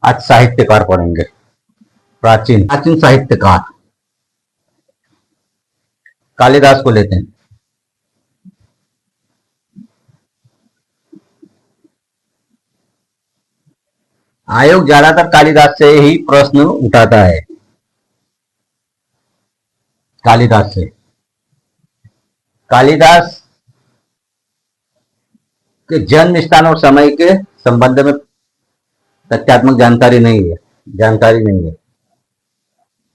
आज साहित्यकार पढ़ेंगे। प्राचीन प्राचीन साहित्यकार कालिदास को लेते हैं। आयोग ज्यादातर कालिदास से ही प्रश्न उठाता है। कालिदास से कालिदास के जन्म स्थान और समय के संबंध में तथ्यात्मक जानकारी नहीं है,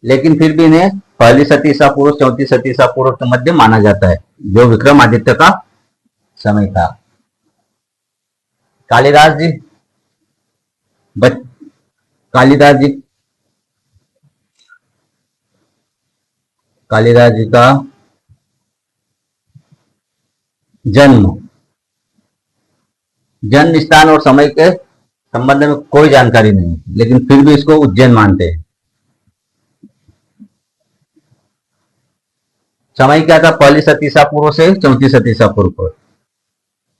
लेकिन फिर भी इन्हें पहली सदी ईसा पूर्व, चौथी सदी ईसा पूर्व के मध्य माना जाता है, जो विक्रमादित्य का समय था। कालिदास जी बच, कालिदास जी कालिदास जी का जन्म जन्म स्थान और समय के संबंध में कोई जानकारी नहीं है, लेकिन फिर भी इसको उज्जैन मानते हैं। समय क्या था? पहली सती ईसा पूर्व से चौथी सती ईसा पूर्व।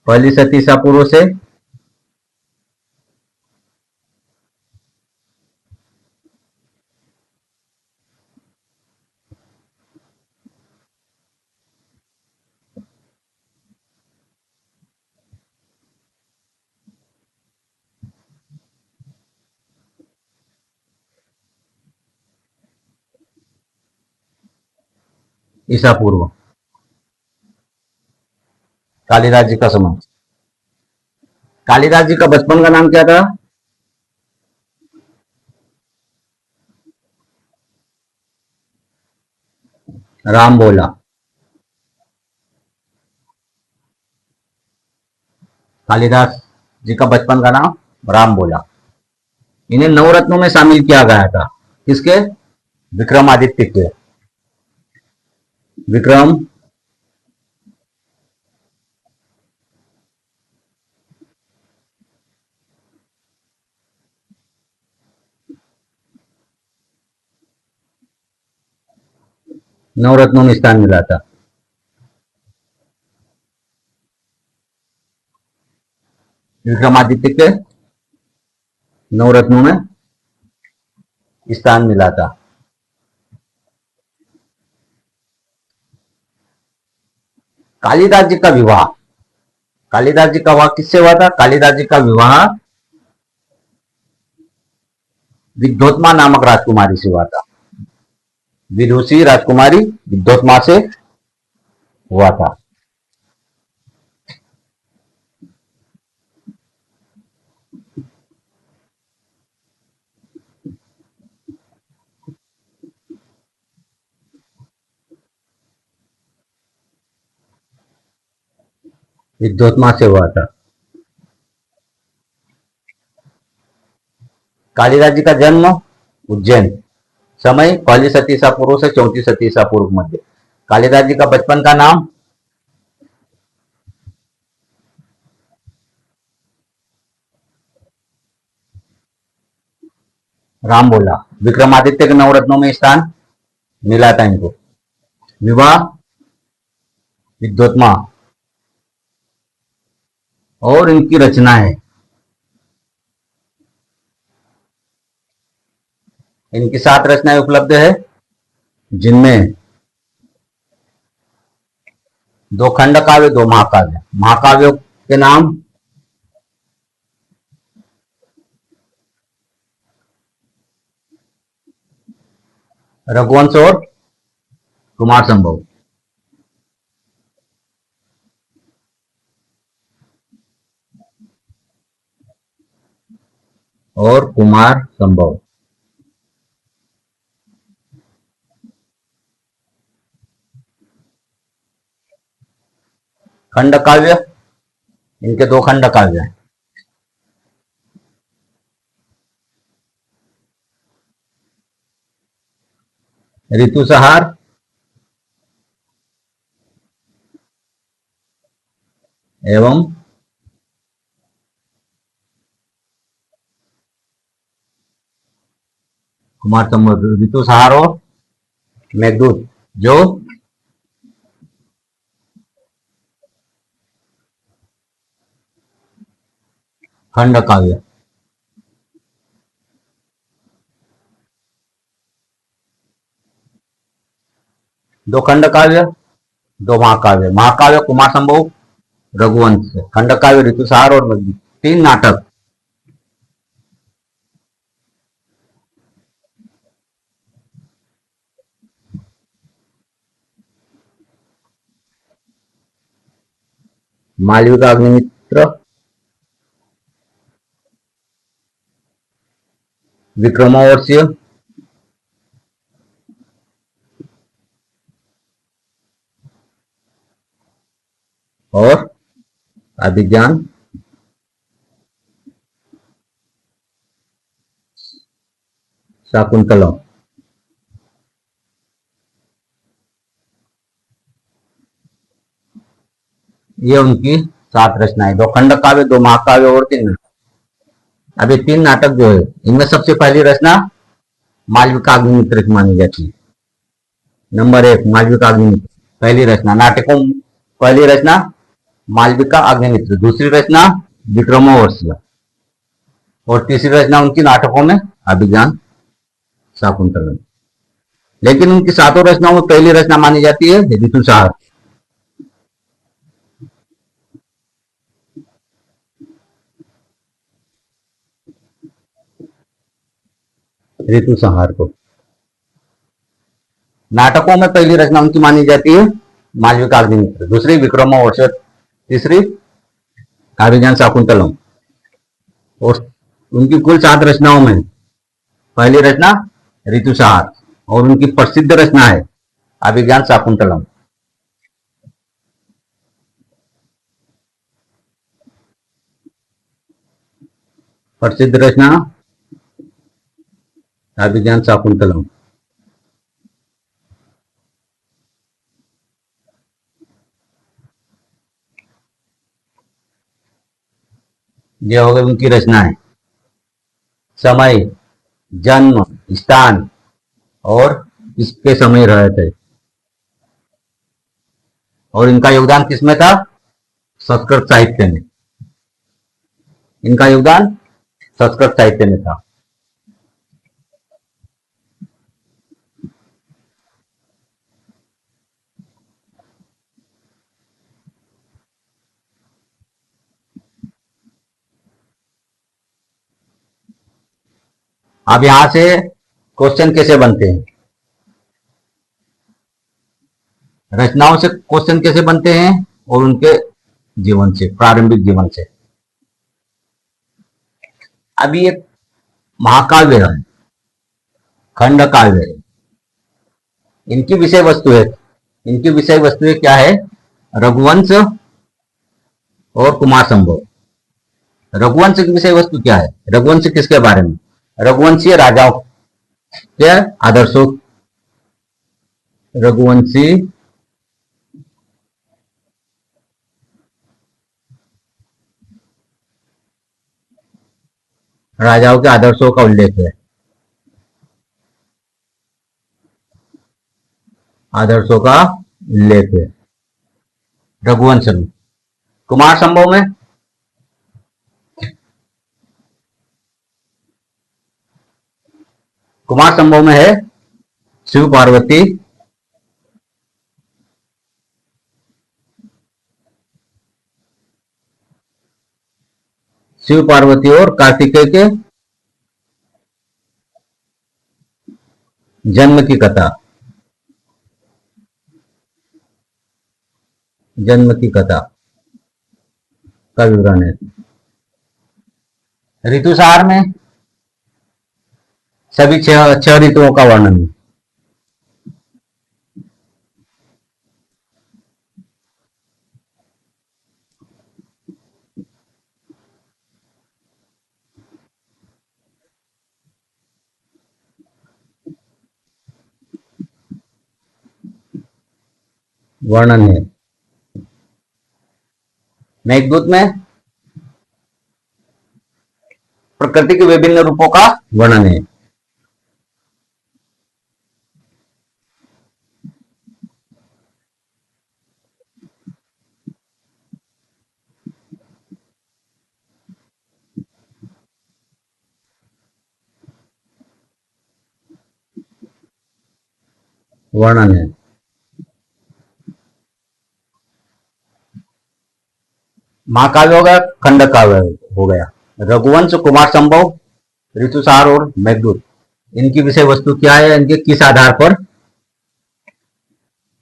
पहली सती ईसा पूर्व से ईसा पूर्व। कालिदास जी का समय। कालिदास जी का बचपन का नाम क्या था? राम बोला। कालिदास जी का बचपन का नाम राम बोला। इन्हें नवरत्नों में शामिल किया गया था। किसके? विक्रमादित्य के। विक्रम नवरत्नों में स्थान मिला था। विक्रमादित्य के नवरत्नों में स्थान मिला था। कालिदास जी का विवाह। कालिदास जी का विवाह किससे हुआ था? कालिदास जी का विवाह विद्योत्मा नामक राजकुमारी से हुआ था। विदुषी राजकुमारी विद्योत्मा से हुआ था। विद्योत्मा से हुआ था। कालिदास जी का जन्म उज्जैन। समय पहली सती ईसा पूर्व से चौथी सती ईसा पूर्व मध्य। कालिदास जी का बचपन का नाम राम बोला। विक्रमादित्य के नवरत्नों में स्थान मिला था इनको। विवाह विद्योत्मा। और इनकी रचनाएं, इनकी 7 रचनाएं उपलब्ध है, जिनमें 2 खंड काव्य, 2 महाकाव्य। महाकाव्यों के नाम रघुवंश और कुमार संभव। और कुमार संभव। खंड काव्य, इनके 2 खंड काव्य हैं। ऋतुसंहार एवं कुमार संभव। ऋतुसंहार और मेघदूत जो खंड काव्य। दो खंड काव्य, दो महाकाव्य। महाकाव्य कुमार संभव रघुवंश, खंड काव्य ऋतुसार और नगरी। तीन नाटक। मालविका का अग्निमित्र, विक्रमोर्वशीय, और अभिज्ञान शाकुंतलम। ये उनकी सात रचनाएं, दो खंड काव्य, दो महाकाव्य और तीन नाटक। अब ये तीन नाटक जो है, इनमें सबसे पहली रचना मालविका अग्निमित्र की मानी जाती है। नंबर एक, मालविका अग्निमित्र पहली रचना नाटकों। पहली रचना मालविका अग्निमित्र, दूसरी रचना विक्रमोर्वशीय, और तीसरी रचना उनकी नाटकों में अभिज्ञान शाकुंतलम। लेकिन उनकी सातों रचनाओं में पहली रचना मानी जाती है ऋतुसार। ऋतुसंहार को। नाटकों में पहली रचना उनकी मानी जाती है मालविका अग्निमित्र, दूसरी विक्रमोर्वशीय, तीसरी अभिज्ञान शाकुंतलम। और उनकी कुल सात रचनाओं में पहली रचना ऋतुसंहार, और उनकी प्रसिद्ध रचना है अभिज्ञान शाकुंतलम। प्रसिद्ध रचना अभिज्ञान शाकुंतलम। ये हो गई उनकी रचनाएं। समय, जन्म, स्थान और इसके समय रहे थे। और इनका योगदान किसमें था? संस्कृत साहित्य में। इनका योगदान संस्कृत साहित्य में था। अब यहां से क्वेश्चन कैसे बनते हैं? रचनाओं से क्वेश्चन कैसे बनते हैं और उनके जीवन से, प्रारंभिक जीवन से। अभी एक महाकाव्य है, खंड काव्य है, इनकी विषय वस्तु है। इनकी विषय वस्तु क्या है? रघुवंश और कुमार संभव। रघुवंश की विषय वस्तु क्या है? रघुवंश किसके बारे में? रघुवंशीय राजाओं के आदर्शों। रघुवंशी राजाओं के आदर्शों का उल्लेख है। आदर्शों का उल्लेख है रघुवंश में। कुमार संभव में है शिव पार्वती, शिव पार्वती और कार्तिकेय के जन्म की कथा। जन्म की कथा का विवरण है। ऋतुसार में सभी छह ऋतुओं का वर्णन है। वर्णन है। मेघदूत में प्रकृति के विभिन्न रूपों का वर्णन है। वर्णन है। महाकाव्य हो गया, खंड काव्य हो गया। रघुवंश, कुमार संभव, ऋतुसार और मेघदूत, इनकी विषय वस्तु क्या है, इनके किस आधार पर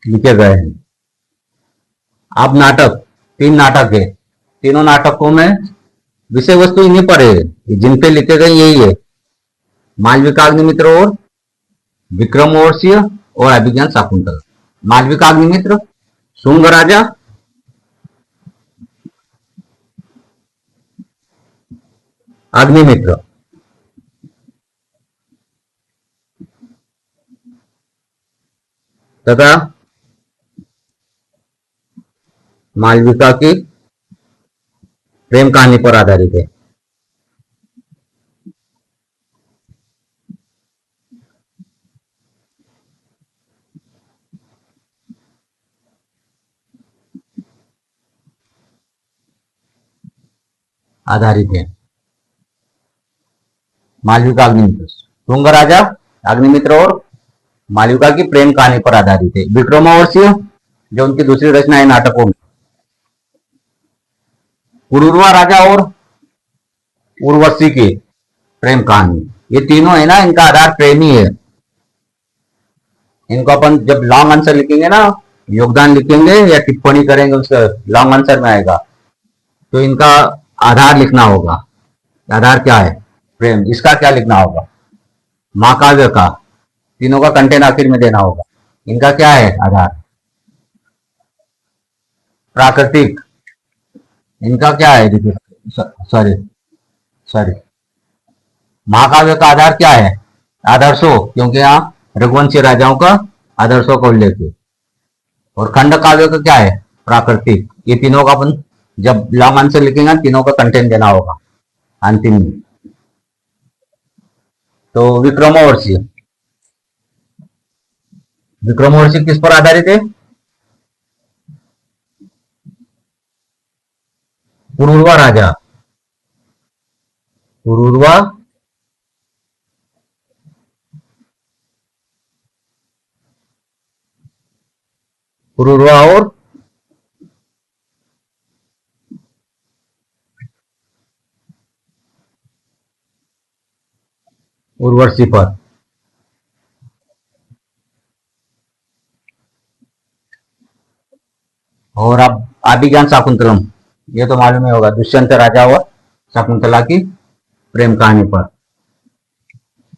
लिखे गए हैं। अब नाटक, 3 नाटक है, तीनों नाटकों में विषय वस्तु इन्हीं पर है, जिन पे लिखे गए यही है, मालविकाग्निमित्र और विक्रमोर्वशीय और अभिज्ञान शाकुंतल। मालविकाग्निमित्र, शुंग राजा, अग्निमित्र, तथा मालविका की प्रेम कहानी पर आधारित है। आधारित है मालविका अग्निमित्र, शुंग राजा, अग्निमित्र और मालविका की प्रेम कहानी पर आधारित है। विक्रमोर्वशीय जो उनकी दूसरी रचना है नाटकों में, पुरुरवा राजा और उर्वशी की प्रेम कहानी, ये तीनों है ना, इनका आधार प्रेम ही है। इनको अपन जब लॉन्ग आंसर लिखेंगे ना, योगदान लिखेंगे या टिप्पणी करेंगे, उसका लॉन्ग आंसर में आएगा, तो इनका आधार लिखना होगा। आधार क्या है, प्रेम। इसका क्या लिखना होगा, महाकाव्य का, तीनों का कंटेंट आखिर में देना होगा। इनका क्या है आधार, प्राकृतिक। इनका क्या है, सॉरी सॉरी, महाकाव्य का आधार क्या है, आदर्शों, क्योंकि यहाँ रघुवंशी राजाओं का आदर्शों का उल्लेख है। और खंड काव्य का क्या है, प्राकृतिक। ये तीनों का अपन जब लॉन्ग आंसर लिखेंगे तीनों का कंटेंट देना होगा अंतिम में। तो विक्रमोर्वशीय, विक्रमोर्वशीय किस पर आधारित है, पुरुरवा राजा, पुरुरवा पुरुरवा और उर्वशी पर। और अब अभिज्ञान शाकुंतलम, ये तो मालूम ही होगा, दुष्यंत राजा और शकुंतला की प्रेम कहानी पर।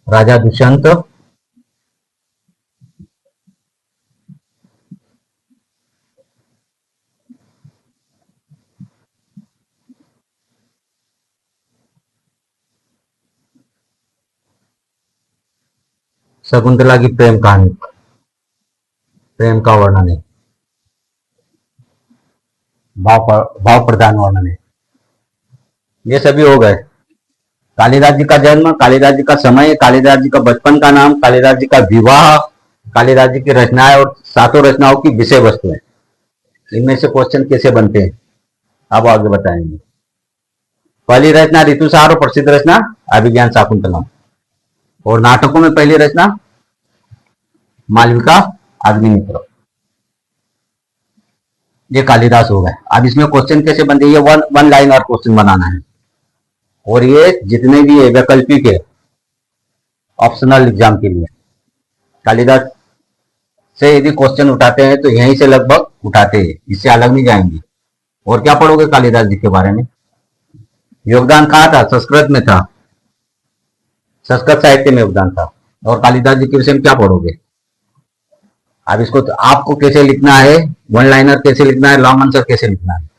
राजा दुष्यंत शकुंतला की प्रेम कहानी, प्रेम का वर्णन है, भाव प्रधान वर्णन है। ये सभी हो गए। कालिदास जी का जन्म, कालिदास जी का समय, कालिदास जी का बचपन का नाम, कालिदास जी का विवाह, कालिदास जी की रचनाएं और 7 रचनाओं की विषय वस्तु है। इनमें से क्वेश्चन कैसे बनते हैं अब आगे बताएंगे। पहली रचना ऋतुसार और प्रसिद्ध रचना अभिज्ञान शाकुंतलम। और नाटकों में पहली रचना मालविका अग्निमित्र, ये कालिदास हो गए। अब इसमें क्वेश्चन कैसे बनते हैं, ये वन लाइन और क्वेश्चन बनाना है। और ये जितने भी है वैकल्पिक है, ऑप्शनल एग्जाम के लिए। कालिदास से यदि क्वेश्चन उठाते हैं तो यहीं से लगभग उठाते हैं, इससे अलग नहीं जाएंगे। और क्या पढ़ोगे कालिदास जी के बारे में, योगदान कहाँ था, संस्कृत में था, संस्कृत साहित्य में योगदान था। और कालिदास जी के विषय में क्या पढ़ोगे। अब इसको तो आपको कैसे लिखना है, वन लाइनर कैसे लिखना है, लॉन्ग आंसर कैसे लिखना है,